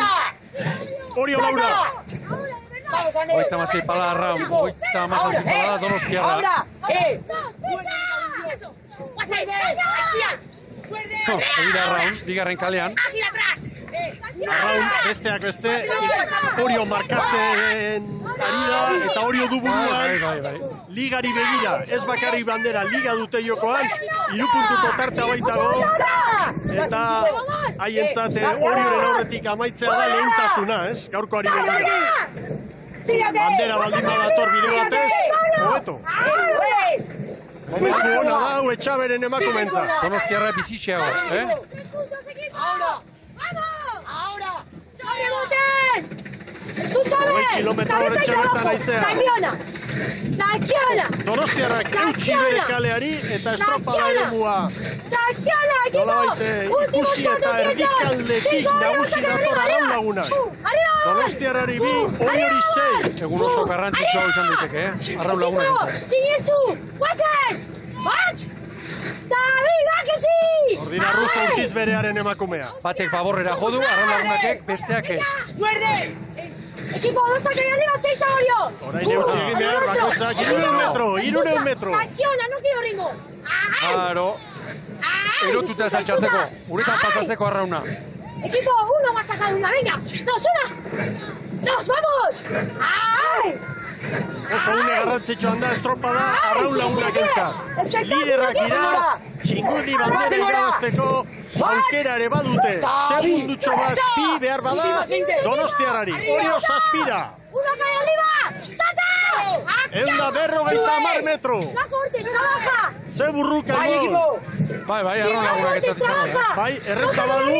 A: Orio Laura.
B: Oita masei pala arraun, oita masei pala Donostiarra. Egira arraun, bigarren kalean.
A: Arraun, besteak beste, Orio markatzen ari da, eta Orio du buruan, ligari begira, ez bakarrik bandera, liga dute jokoan, 3 puntuko tartea baitago, eta haientzat Orioren aurretik amaitzea da lehentasuna, ez? Gaurkoari begira. Bandera baldin badator bide batez, hobeto. Momentu hona da, hau Etxaberen emakumentza.
B: Donostiarra bizitxeago,
J: Ahora, vamos. Ahora. ¡No rebotes! Escúchame.
A: 9 kilometro horretxe bertan aizea.
J: Tranquila.
A: Donostiarrak eutxi bere kaleari eta estropada eremua.
J: Tranquila, equipo.
A: Nolabait ikusi eta erdikaldetik nagusi dator arraun lagunak. Donostiarrari 2, Oriori 6.
B: Egun oso garrantzitsua izan daiteke, arraun lagunak entzat.
J: Sinistu, guazen! Bat! David, bakezi!
A: Ordina Ruzo utziz berearen emakumea.
B: Batek baborrera jodu, arraun lagunakek besteak ez.
J: ¡Muerde! Equipo, 2 ahí arriba, 6 a Orio.
A: Orain eutxi egin behar, bakotzak 300 metro.
J: Acciona, no quiero ritmo.
B: Claro. Erotuta saltzatzeko, uretan pasatzeko arrauna.
J: Equipo, 1 más a cada una, venga. 2, 2, vamos. ¡Ay!
A: Oso une garrantzitsuan da estropada arraun lagunak entzat. Liderrak dira, txingudi bandera irabazteko aukera ere badute. Segundutxo bat bi behar bada Donostiarrari. Orio zazpira.
J: 1 cae arriba. ¡Salta!
A: Eunda 50 metro.
J: No cortes, trabaja.
A: Ze burruka egon.
B: Bai, arraun lagunak entzat izan.
A: Bai, errentza badu.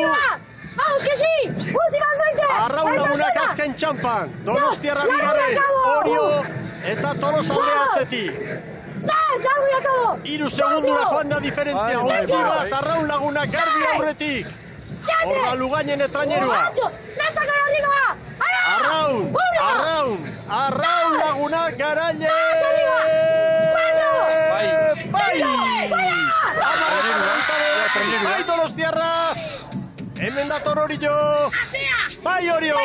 J: ¡Vamos, que sí! ¡Últimas 20!
A: Arraun lagunak azken txampan. Donostiarra bigarren, Orio eta Tolosaldea atzetik.
J: ¡Largo y acabo!
A: 3 segundura joan da diferentzia. Ontzi bat arraun lagunak garbi aurretik. Horra lugainen etrainerua.
J: ¡Nasa cae arriba!
A: Arraun lagunak garaile. Bai! Bai Donostiarra! Hemen dator Orio! Bai Orio!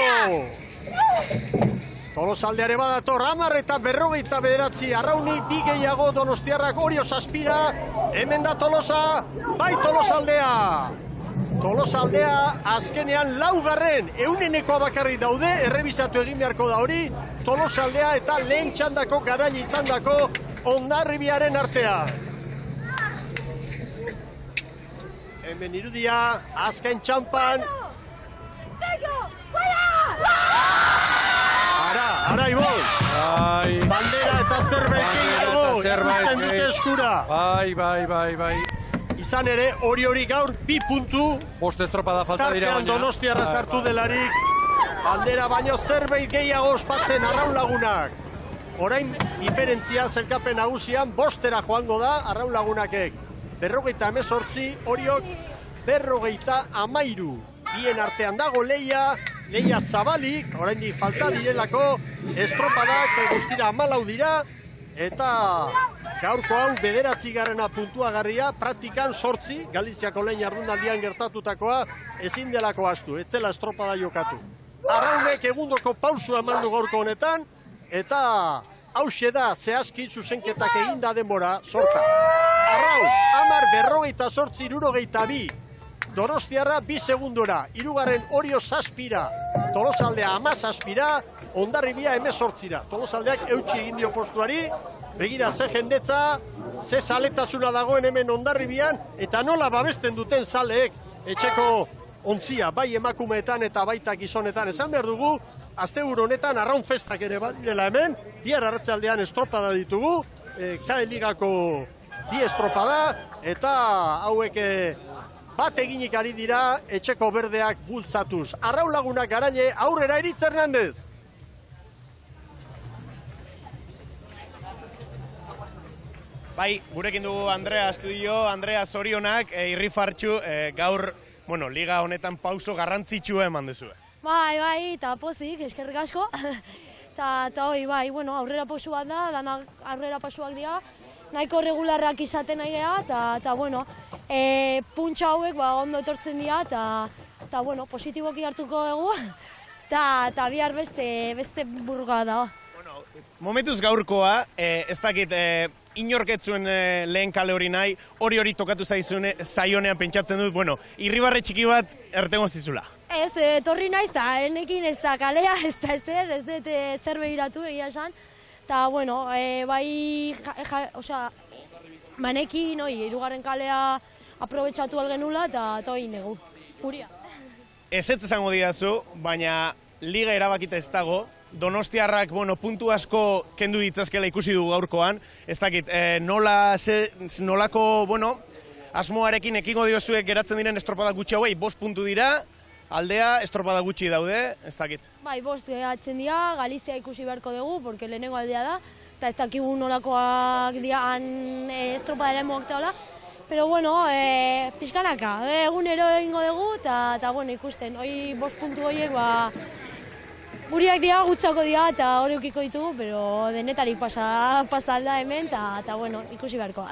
A: Tolosaldeare badator 10 eta 59 arrauni 2 gehiago Donostiarrak Orio zazpira. Hemen da Tolosa! Bai Tolosaldea! Tolosaldea azkenean 4. Eunenekoa bakarrik daude, errebisatu egin beharko da hori. Tolosaldea eta lehen txandako garaile izandako Hondarribiaren artea. Hemen irudia, azken txampan. Ara, Ibon. Bandera eta zerbait gehiago, ikusten dute eskura.
B: Bai.
A: Izan ere, hori gaur 2 puntu.
B: 5 estropada falta dira baina.
A: Tartean Donostiarra sartu delarik. Bandera baino zerbait gehiago ospatzen arraun lagunak. Orain diferentzia zelkapen nagusian 5 joango da arraun lagunakek. 58, Oriok 53. Bien artean dago leia zabalik, oraindik falta direlako, estropadak guztira 14 dira, eta gaurko hau 9. puntuagarria, praktikan 8, Galiziako lehen jardunaldian gertatutakoa, ezin delako astu, ez zela estropada jokatu. Arraunek egundoko pausua eman du gaurko honetan, eta hauxe da zehazki zuzenketak eginda denbora sorta. Arraun, 58, 62. Donostiarra 2 segundora, 3. Orio zazpira, Tolosaldea 17, Hondarribia 18. Tolosaldeak eutxi egin dio postuari, begira ze jendetza, ze zaletasuna dagoen hemen Hondarribian, eta nola babesten duten zaleek etxeko ontzia, bai emakumeetan eta baita gizonetan. Esan behar dugu, asteburu honetan arraun festak ere badirela hemen, bihar arratsaldean estropada ditugu, KE Ligako 2 estropada, eta hauek bat eginik ari dira etxeko berdeak bultzatuz. Arraun Lagunak Garaine, aurrera Iritz Hernandez.
C: Bai, gurekin dugu Andrea Estudio, Andrea zorionak, irrifartxu, gaur, liga honetan pauso garrantzitsua eman duzue.
I: Bai, eta pozik, eskerrik asko. Eta hoi, bai, aurrera pauso bat da, danak aurrera pausoak dira, nahiko regularrak izaten nahi geha, eta puntxa hauek ondo etortzen dira, eta positiboki hartuko dugu, eta bihar beste burga da.
C: Momentuz gaurkoa, ez dakit, inorketzuen lehen kale hori nahi, hori tokatu zaionean pentsatzen dut, irribarre txiki bat ertengo zizula.
I: Ez, torri naiz, eta enekin ez da kalea, ez da ez dut zer behiratu egia esan. Eta, bai, manekin, hirugarren kalea aprobetxatu algenula, eta hori negu, huria.
C: Ez esango didazu, baina liga erabakita ez dago, Donostiarrak, puntu asko kendu ditzazkela ikusi dugu gaurkoan, ez dakit, nolako, asmoarekin ekingo diozuek geratzen diren estropada gutxi hauei, 5 puntu dira, aldea estropada gutxi daude, ez dakit.
I: Bai, 5 geratzen dira, Galizia ikusi beharko dugu, porque lehenengo aldea da, eta ez dakigu nolakoak dian estropada ere moak taola, pero pixkanaka, egunero egingo dugu, eta ikusten, 5 puntu horiek, guriak dira, gutzako dira, eta hori ukiko ditugu, pero denetarik pasa alda hemen, eta ikusi beharko.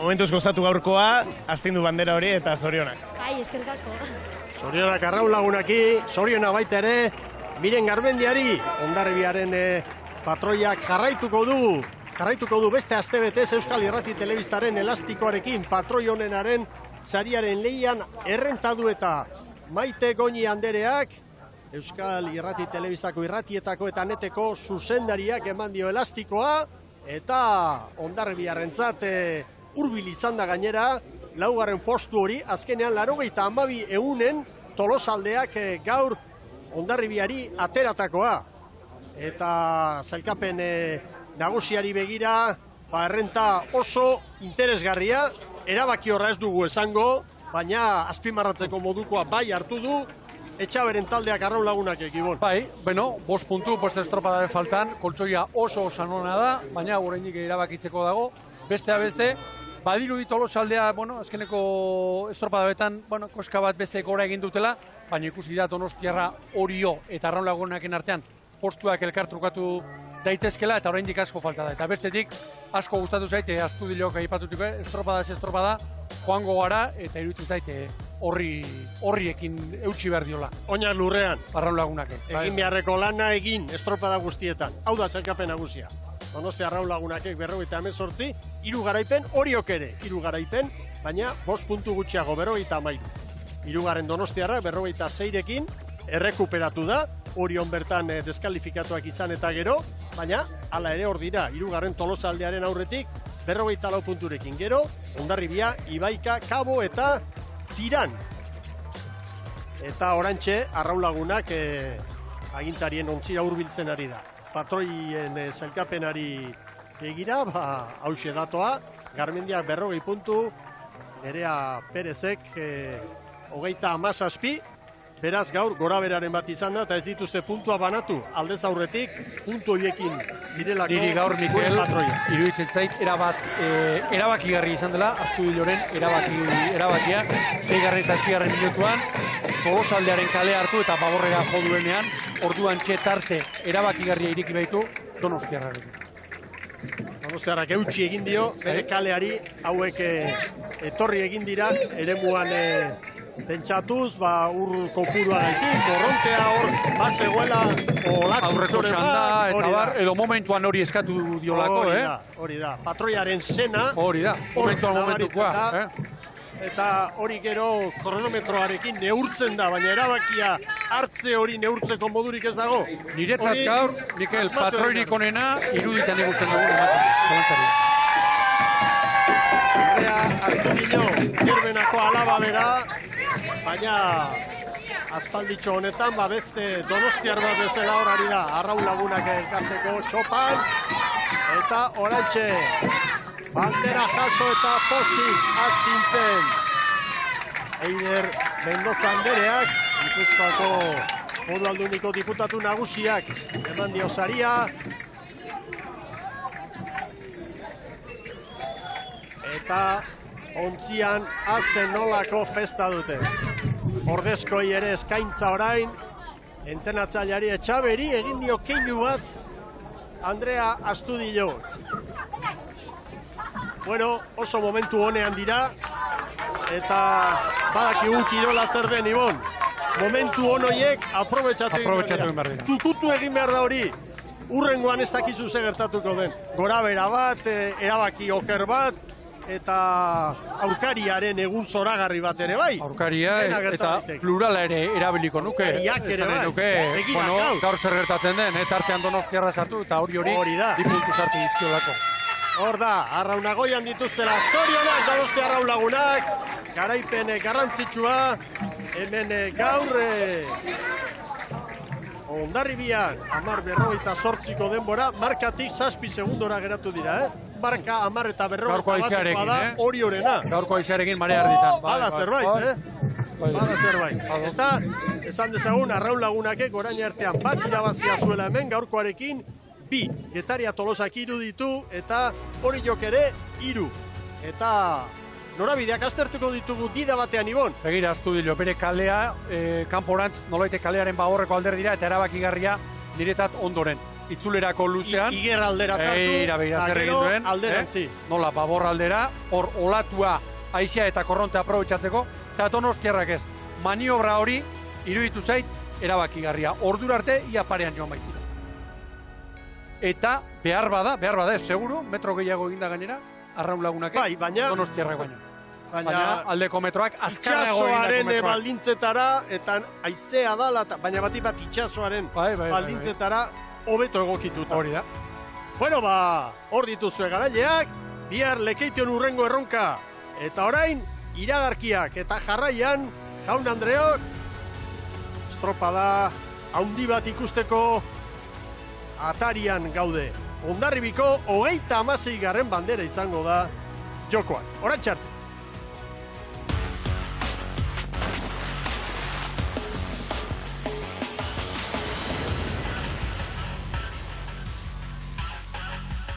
C: Momentuz gozatu gaurkoa, astindu bandera hori eta zorionak.
I: Bai, eskerrik asko.
A: Zorionak Arraun Lagunaki, zoriona baita ere, Miren Garmendiari, Hondarribiaren patroiak jarraituko du beste astebetez Euskal Irrati Telebistaren elastikoarekin, patroi honenaren sariaren lehian errentadu eta Maite Goñi andereak, Euskal Irrati Telebistako irratietako eta neteko zuzendariak eman dio elastikoa, eta Hondarribiarrentzat hurbil izan da gainera, 4. postu hori, azkenean 92 eunen Tolosaldeak gaur Hondarribiari ateratakoa. Eta zailkapen nagusiari begira, errenta oso interesgarria, erabaki horra ez dugu esango, baina azpimarratzeko modukoa bai hartu du, Etxaberen taldeak Arraun Lagunak ekibon.
B: Bai, 5 puntu, poste estropadaren faltan, koltsoia oso sanona da, baina oraindik erabakitzeko dago, beste, badiru Tolosaldea, azkeneko estropada betan, koska bat beste gora egin dutela, baina ikusi da Donostiarra Orio eta Arraun Lagunaken artean postuak elkartrukatu daitezkela, eta oraindik asko falta da. Eta bestetik, asko gustatu zaite, Astudilok aipatutuko, estropada, joango gara, eta iruditzen zaite horriekin eutxi behar diola.
A: Oinak lurrean.
B: Arraun Lagunaken.
A: Egin beharreko lana egin estropada guztietan. Hau da zailkapen nagusia. Donostia Arraun Lagunakek 58, 3 garaipen, Oriok ere 3 garaipen, baina 5 puntu gutxiago 53. 3. Donostiarrak 56rekin errekuperatu da, Orion bertan deskalifikatuak izan eta gero, baina hala ere hor dira, 3. Tolosaldearen aurretik 54 punturekin gero, Hondarribia, Ibaika, Kabo eta Tiran. Eta orantxe, Arraun Lagunak agintarien ontzira hurbiltzen ari da. Patroien zailkapenari begira, hauxe datoa, Garmendiak 40 puntu, Nerea Perezek 37, beraz gaur gora beraren bat izan da, eta ez dituzte puntua banatu, aldez aurretik, puntu horiekin zirelako
B: niri gaur, Mikel,
A: patroia.
B: Iruditzen zait, erabakigarri izan dela, Astudiloren erabakia, 6. minutuan, Tolosaldearen kale hartu eta Baborrera jo duenean, orduan txetarte erabakigarria iriki baitu Donostiarrarekin.
A: Donostiarrak eutxi egin dio, bere kaleari hauek etorri egin dira, eremuan pentsatuz, ur kopurua gaitik, korrontea hor, bazegoela,
B: aurreko txanda, eta bar, edo momentuan hori eskatu diolako,
A: Hori da, patroiaren zena,
B: hori da, momentukoa,
A: eta hori gero kronometroarekin neurtzen da, baina erabakia hartze hori neurtzeko modurik ez dago.
B: Niretzat gaur, Mikel, patroirik onena, iruditan ikusten dugu ematen.
A: Astudillo, zirbenako alaba bera, baina aspalditxo honetan, beste Donostiar bat bezala hor ari da, Arraun Lagunak elkarteko txopan, eta orantxe, bandera jaso eta pozik astintzen. Eider Mendoza Andereak, Gipuzkoako Foru Aldundiko diputatu nagusiak eman dio saria. Eta ontzian azen nolako festa dute. Ordezkoi ere eskaintza orain, entenatzaileari Etxaberi egin dio keinu bat Andrea Astudillo. Bueno, oso momentu honean dira, eta badakigu kirola zer den, Ibon. Momentu honoiek aprobetxatu egin behar dira. Zukutu egin behar da hori, urrengoan ez dakizu ze gertatuko den. Gorabera bat, erabaki oker bat, eta aurkariaren egun zoragarri bat ere bai.
B: Aurkaria eta plurala ere erabiliko nuke.
A: Aurkariak ere bai.
B: Bueno, gaur zer gertatzen den, tartean Donostiarra sartu eta hori dipuntu sartu dizkiolako.
A: Hor da, Arraunagoian dituztela zorionak Donosti Arraulagunak, garaipen garrantzitsua, hemen gaur Hondarribian 10:48 denbora, markatik 7 segundora geratu dira, Marka 10 eta 50 da hori horena.
B: Gaurko aizearekin marea erditan.
A: Bada zerbait, Bada zerbait. Eta, esan dezagun, Arraulagunak orain artean bat irabazia zuela hemen, gaurkoarekin, 2, Getaria Tolosak 3 ditu, eta hori jok ere 3. Eta norabideak aztertuko ditugu dida batean, Ibon.
B: Begira, Astudillo, bere kalea, kanporantz, nolaite kalearen bagorreko alder dira, eta erabakigarria niretzat ondoren. Itzulerako luzean.
A: Iger aldera zartu,
B: zer egin duen.
A: Alderantziz.
B: Nola, babor aldera, hor olatua, aizia eta korronte aprobetxatzeko, eta Donostiarrak ez. Maniobra hori, iruditu zait, erabakigarria. Ordura arte, ia parean joan baitira. Eta behar bada, ez, seguru, metro gehiago eginda gainera, Arraulagunak Donostiarrak baino. Baina aldeko metroak azkarrago
A: itxasoaren baldintzetara, eta aizea dala, baina bat itxasoaren baldintzetara hobeto egokituta.
B: Hori da.
A: Bueno, hor dituzue garaileak, bihar Lekeition urrengo erronka, eta orain, iragarkiak, eta jarraian, Jaun Andreok, estropada haundi bat ikusteko atarian gaude. Hondarribiko 36. bandera izango da jokoan. Orantxe arte.